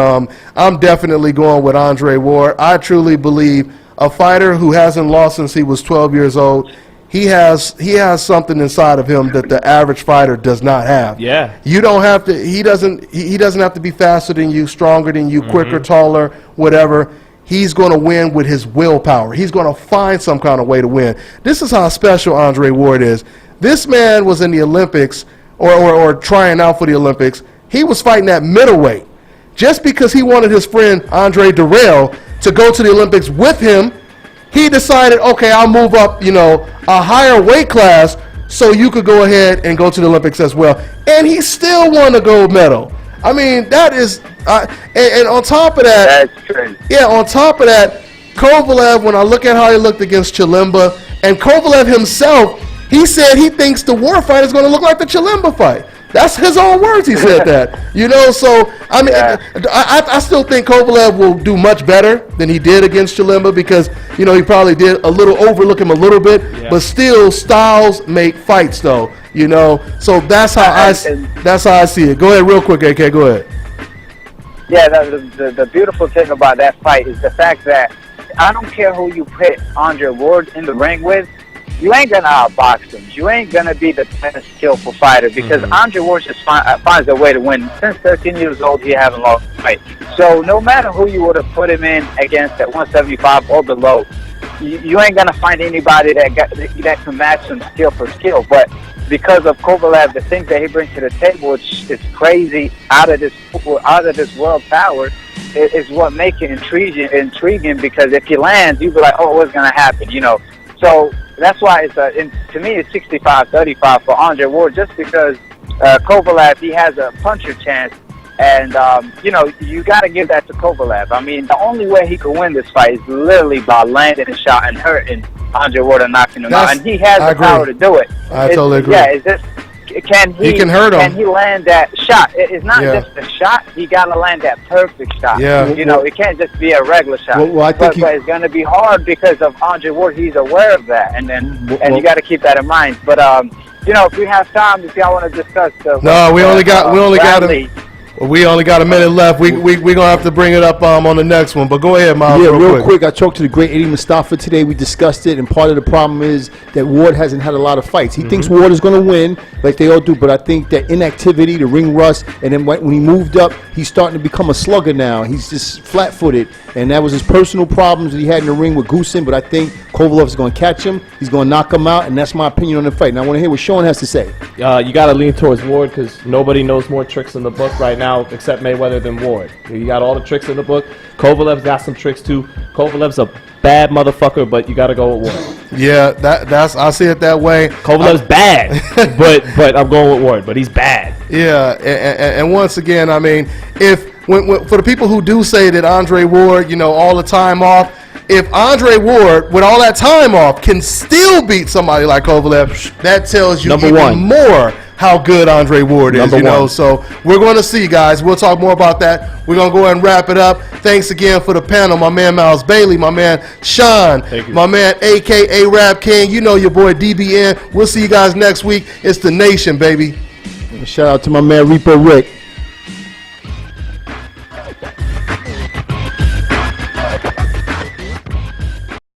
I'm definitely going with Andre Ward. I truly believe a fighter who hasn't lost since he was 12 years old, he has something inside of him that the average fighter does not have. Yeah. You don't have to. He doesn't have to be faster than you, stronger than you, quicker, taller, whatever. He's going to win with his willpower. He's going to find some kind of way to win. This is how special Andre Ward is. This man was in the Olympics or trying out for the Olympics. He was fighting at middleweight. Just because he wanted his friend Andre Durrell to go to the Olympics with him, he decided, okay, I'll move up, a higher weight class so you could go ahead and go to the Olympics as well. And he still won a gold medal. I mean, that is, and on top of that, that's crazy. Yeah, on top of that, Kovalev, when I look at how he looked against Chilemba, and Kovalev himself, he said he thinks the war fight is going to look like the Chilemba fight. That's his own words. He said that. So I mean, I still think Kovalev will do much better than he did against Chilemba because he probably did overlook him a little bit, but still styles make fights though. So that's how I see it. Go ahead, real quick, AK. Go ahead. Yeah, the beautiful thing about that fight is the fact that I don't care who you put Andre Ward in the ring with. You ain't going to outbox him. You ain't going to be the best skillful fighter because Andre Ward just finds a way to win. Since 13 years old, he hasn't lost a fight. So no matter who you would have put him in against at 175 or below, you ain't going to find anybody that can match him skill for skill. But because of Kovalev, the things that he brings to the table, it's crazy, out of this world power, is what makes it intriguing because if he lands, you be like, oh, what's going to happen, So that's why to me it's 65-35 for Andre Ward, just because Kovalev, he has a puncher chance, and you got to give that to Kovalev. I mean, the only way he could win this fight is literally by landing a shot and hurting Andre Ward and knocking him out, and he has the power to do it. I totally agree. Yeah, it's just he can hurt him. Can he land that shot? It's not just a shot. He got to land that perfect shot. Yeah. It can't just be a regular shot. I think but it's going to be hard because of Andre Ward. He's aware of that, and you got to keep that in mind. But if we have time, if y'all want to discuss we only got Well, we only got a minute left. We gonna have to bring it up on the next one. But go ahead, Miles. Yeah, real quick. I talked to the great Eddie Mustafa today. We discussed it, and part of the problem is that Ward hasn't had a lot of fights. He thinks Ward is going to win, like they all do. But I think that inactivity, the ring rust, and then when he moved up, he's starting to become a slugger now. He's just flat-footed, and that was his personal problems that he had in the ring with Goosen. But I think Kovalev is going to catch him. He's going to knock him out, and that's my opinion on the fight. Now I want to hear what Sean has to say. You got to lean towards Ward because nobody knows more tricks in the book right now except Mayweather than Ward. You got all the tricks in the book. Kovalev's got some tricks too. Kovalev's a bad motherfucker, but you got to go with Ward. Yeah, that's I see it that way. Kovalev's bad, but I'm going with Ward. But he's bad. Yeah, and once again, I mean, when for the people who do say that Andre Ward, all the time off, if Andre Ward, with all that time off, can still beat somebody like Kovalev, that tells you more how good Andre Ward is, So we're going to see, guys. We'll talk more about that. We're going to go ahead and wrap it up. Thanks again for the panel, my man Miles Bailey, my man Sean, my man a.k.a. Rap King. You know your boy DBN. We'll see you guys next week. It's the Nation, baby. Shout out to my man Repo Rick.